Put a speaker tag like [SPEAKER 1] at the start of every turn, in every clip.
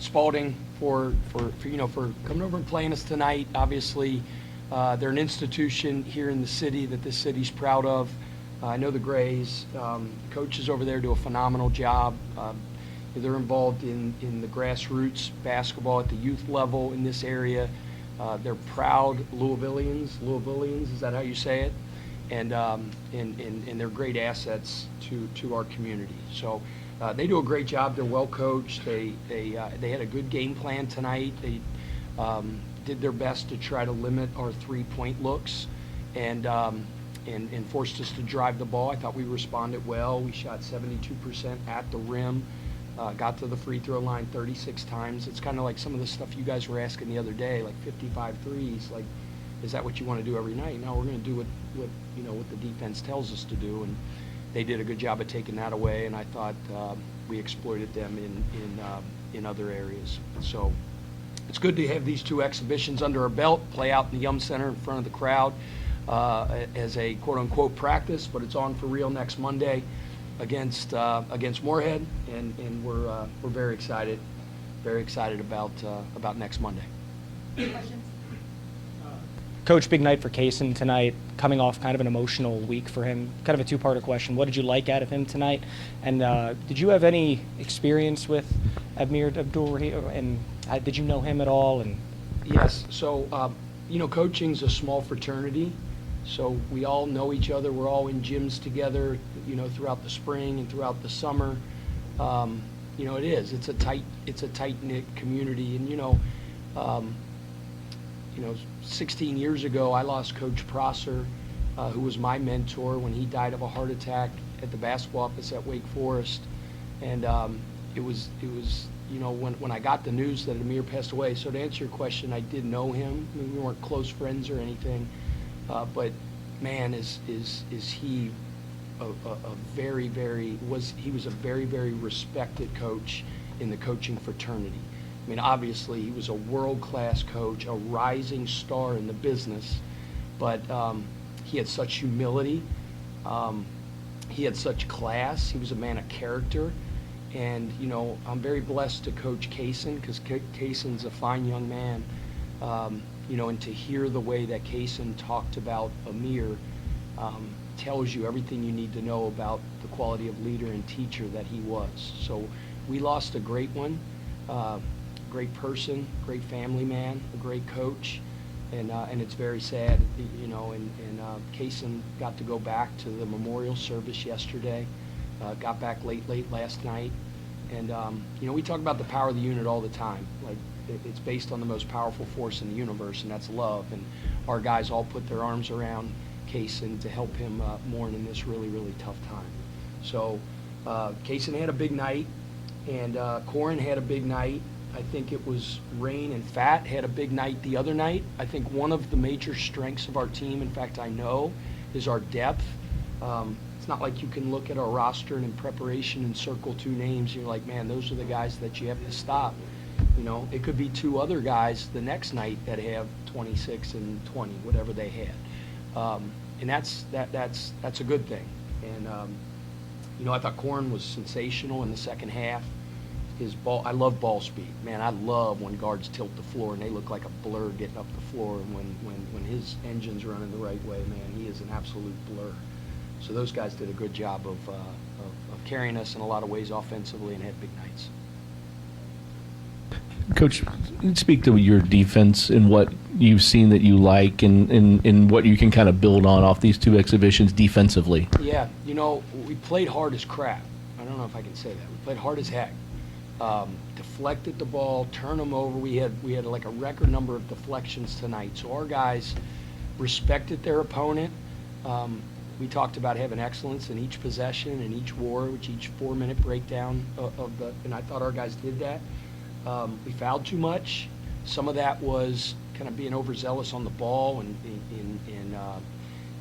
[SPEAKER 1] Spalding for coming over and playing us tonight. Obviously, they're an institution here in the city that this city's proud of. I know the Grays. Coaches over there do a phenomenal job. They're involved in the grassroots basketball at the youth level in this area. They're proud Louisvillians, is that how you say it? And they're great assets to our community. So they do a great job. They're well coached. They had a good game plan tonight. They did their best to try to limit our 3-point looks and forced us to drive the ball. I thought we responded well. We shot 72% at the rim. Got to the free throw line 36 times. It's kind of like some of the stuff you guys were asking the other day, like 55 threes. Like, is that what you want to do every night? No, we're going to do what the defense tells us to do, and they did a good job of taking that away. And I thought we exploited them in other areas. So it's good to have these 2 exhibitions under our belt, play out in the Yum Center in front of the crowd as a quote-unquote practice, but it's on for real next Monday against Moorhead, and we're very excited about next Monday.
[SPEAKER 2] Questions?
[SPEAKER 3] Coach, big night for Kaysen tonight, coming off kind of an emotional week for him. Kind of a 2-parter question. What did you like out of him tonight? And did you have any experience with Amir Abdul-Rahim, and did you know him at all? And
[SPEAKER 1] Yes. So, coaching's a small fraternity. So we all know each other. We're all in gyms together, throughout the spring and throughout the summer. It is. It's a tight-knit community. And, 16 years ago, I lost Coach Prosser, who was my mentor when he died of a heart attack at the basketball office at Wake Forest. And it was when I got the news that Amir passed away. So to answer your question, I did know him. I mean, we weren't close friends or anything. But man, is he he was a very, very respected coach in the coaching fraternity. I mean, obviously he was a world-class coach, a rising star in the business, but he had such humility. He had such class. He was a man of character. And, I'm very blessed to coach Kaysen, because Kaysen's a fine young man. And to hear the way that Kaysen talked about Amir tells you everything you need to know about the quality of leader and teacher that he was. So we lost a great one, great person, great family man, a great coach, and it's very sad, and Kaysen got to go back to the memorial service yesterday, got back late last night, and we talk about the power of the unit all the time. Like, it's based on the most powerful force in the universe, and that's love. And our guys all put their arms around Kaysen to help him mourn in this really, really tough time. So Kaysen had a big night, and Corin had a big night. I think it was Rain and Fat had a big night the other night. I think one of the major strengths of our team, in fact I know, is our depth. It's not like you can look at our roster and in preparation and circle 2 names. You're like, man, those are the guys that you have to stop. It could be 2 other guys the next night that have 26 and 20, whatever they had, and that's a good thing. And I thought Corin was sensational in the second half. His ball, I love ball speed, man. I love when guards tilt the floor and they look like a blur getting up the floor. And when his engine's running the right way, man, he is an absolute blur. So those guys did a good job of carrying us in a lot of ways offensively and had big nights.
[SPEAKER 4] Coach, speak to your defense and what you've seen that you like, and what you can kind of build on off these 2 exhibitions defensively.
[SPEAKER 1] Yeah, we played hard as crap. I don't know if I can say that. We played hard as heck. Deflected the ball, turned them over. We had like a record number of deflections tonight. So our guys respected their opponent. We talked about having excellence in each possession and each war, which each 4-minute breakdown and I thought our guys did that. We fouled too much. Some of that was kind of being overzealous on the ball, and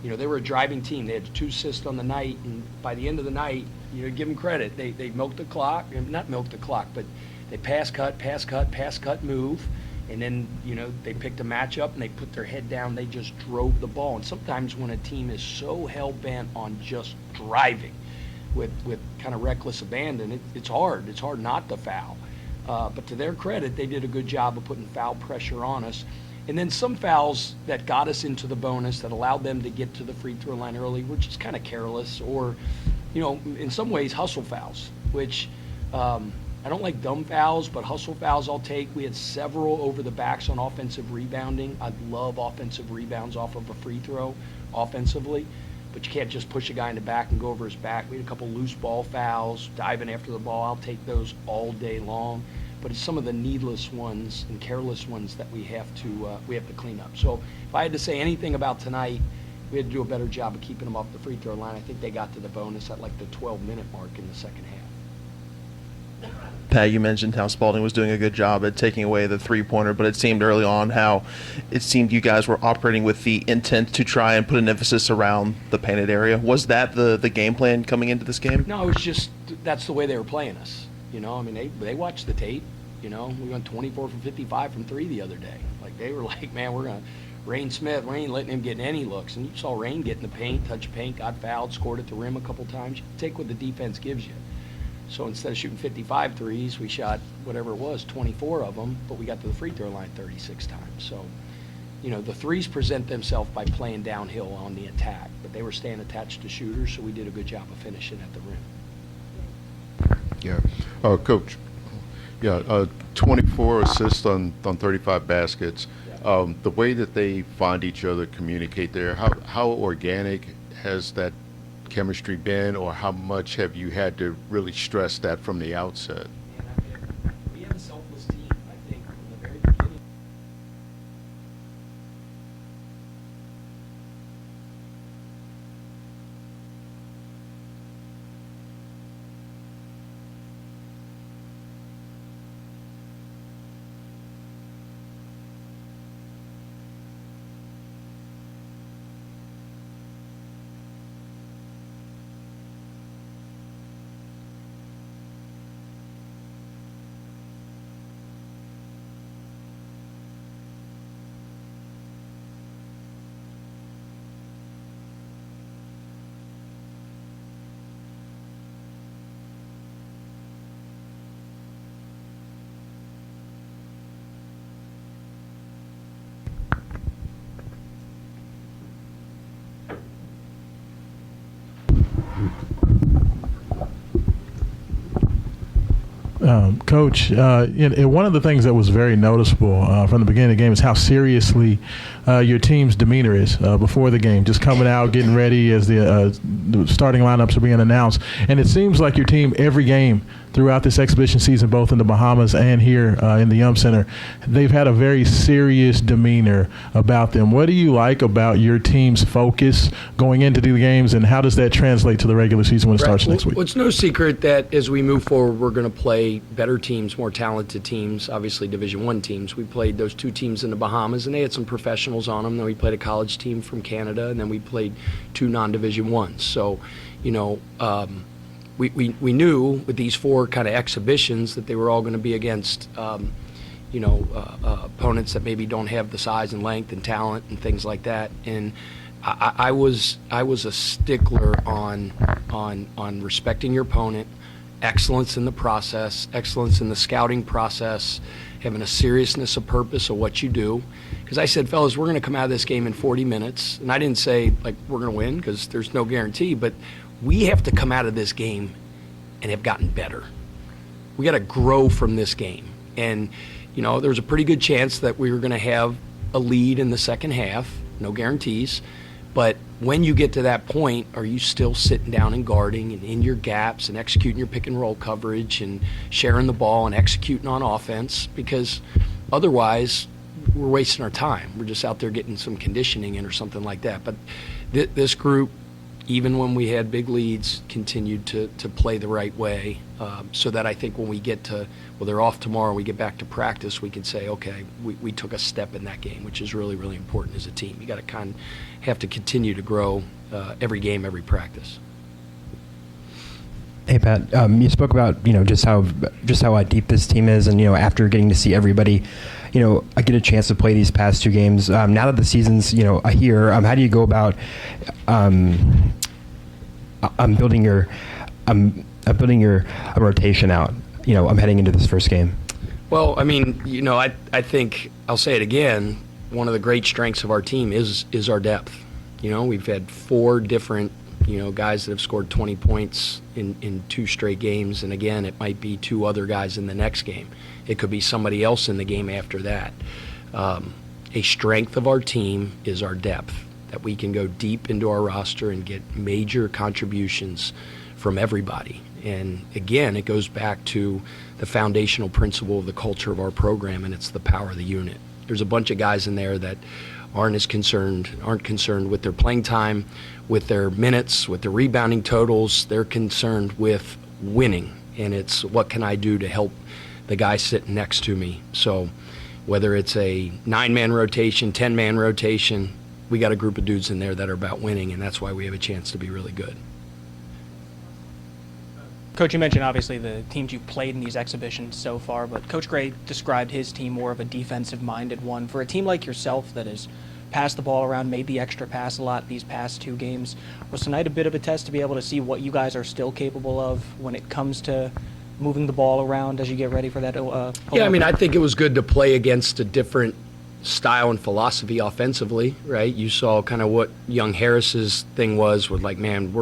[SPEAKER 1] they were a driving team. They had 2 assists on the night, and by the end of the night, give them credit. They milked the clock, not milked the clock, but they pass cut, move, and then they picked a matchup and they put their head down. They just drove the ball. And sometimes when a team is so hell bent on just driving with kind of reckless abandon, it's hard. It's hard not to foul. But to their credit, they did a good job of putting foul pressure on us. And then some fouls that got us into the bonus that allowed them to get to the free throw line early, which is kind of careless, or, in some ways, hustle fouls, which I don't like dumb fouls, but hustle fouls I'll take. We had several over the backs on offensive rebounding. I love offensive rebounds off of a free throw offensively, but you can't just push a guy in the back and go over his back. We had a couple loose ball fouls, diving after the ball. I'll take those all day long. But it's some of the needless ones and careless ones that we have to clean up. So if I had to say anything about tonight, we had to do a better job of keeping them off the free throw line. I think they got to the bonus at like the 12-minute mark in the second half.
[SPEAKER 2] Pat, you mentioned how Spalding was doing a good job at taking away the three-pointer, but it seemed early on how it seemed you guys were operating with the intent to try and put an emphasis around the painted area. Was that the game plan coming into this game?
[SPEAKER 1] No, it was just that's the way they were playing us. They watched the tape. We went 24 for 55 from three the other day. Like, they were like, man, we're going to Rain Smith, we ain't letting him get any looks. And you saw Rain get in the paint, touch paint, got fouled, scored at the rim a couple times. You take what the defense gives you. So instead of shooting 55 threes, we shot whatever it was, 24 of them, but we got to the free throw line 36 times. So, the threes present themselves by playing downhill on the attack, but they were staying attached to shooters, so we did a good job of finishing at the rim.
[SPEAKER 5] Yeah. Coach, 24 assists on 35 baskets. The way that they find each other, communicate there, how organic has that chemistry been, or how much have you had to really stress that from the outset?
[SPEAKER 1] We have a selfless team, I think, from the very beginning.
[SPEAKER 6] Coach, one of the things that was very noticeable from the beginning of the game is how seriously your team's demeanor is before the game, just coming out, getting ready as the starting lineups are being announced. And it seems like your team, every game throughout this exhibition season, both in the Bahamas and here in the Yum Center, they've had a very serious demeanor about them. What do you like about your team's focus going into the games, and how does that translate to the regular season when it starts next week?
[SPEAKER 1] Well, it's no secret that as we move forward, we're going to play better teams, more talented teams, obviously Division I teams. We played those two teams in the Bahamas, and they had some professionals on them. Then we played a college team from Canada, and then we played two non-Division I's. So, we knew with these four kind of exhibitions that they were all going to be against, opponents that maybe don't have the size and length and talent and things like that. And I was a stickler on respecting your opponent, excellence in the process, excellence in the scouting process, having a seriousness of purpose of what you do. Because I said, fellas, we're going to come out of this game in 40 minutes. And I didn't say, like, we're going to win, because there's no guarantee. But we have to come out of this game and have gotten better. We got to grow from this game. And, there was a pretty good chance that we were going to have a lead in the second half. No guarantees. But when you get to that point, are you still sitting down and guarding and in your gaps and executing your pick and roll coverage and sharing the ball and executing on offense? Because otherwise, we're wasting our time. We're just out there getting some conditioning in or something like that. But this group, even when we had big leads, continued to play the right way, so that I think when we get to, they're off tomorrow, we get back to practice, we can say, okay, we took a step in that game, which is really, really important as a team. You got to have to continue to grow every game, every practice.
[SPEAKER 7] Hey Pat, you spoke about just how deep this team is, and after getting to see everybody, I get a chance to play these past two games. Now that the season's here, how do you go about building your rotation out? I'm heading into this first game.
[SPEAKER 1] Well, I mean, I think I'll say it again. One of the great strengths of our team is our depth. We've had 4 different guys that have scored 20 points in 2 straight games, and again, it might be 2 other guys in the next game. It could be somebody else in the game after that. A strength of our team is our depth, that we can go deep into our roster and get major contributions from everybody. And again, it goes back to the foundational principle of the culture of our program, and it's the power of the unit. There's a bunch of guys in there that aren't concerned with their playing time, with their minutes, with their rebounding totals. They're concerned with winning, and it's what can I do to help the guy sitting next to me. So whether it's a 9-man rotation, 10-man rotation, we got a group of dudes in there that are about winning, and that's why we have a chance to be really good.
[SPEAKER 3] Coach, you mentioned obviously the teams you've played in these exhibitions so far, but Coach Gray described his team more of a defensive-minded one. For a team like yourself that has passed the ball around, made the extra pass a lot these past 2 games, was tonight a bit of a test to be able to see what you guys are still capable of when it comes to moving the ball around as you get ready for that?
[SPEAKER 1] Yeah, I mean, I think it was good to play against a different style and philosophy offensively, right? You saw kind of what Young Harris's thing was with, like, man,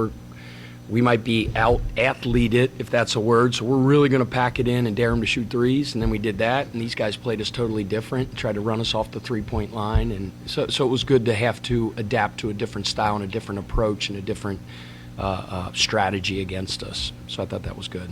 [SPEAKER 1] we might be out-athleted, if that's a word, so we're really going to pack it in and dare them to shoot threes, and then we did that, and these guys played us totally different, tried to run us off the three-point line, and so it was good to have to adapt to a different style and a different approach and a different strategy against us. So I thought that was good.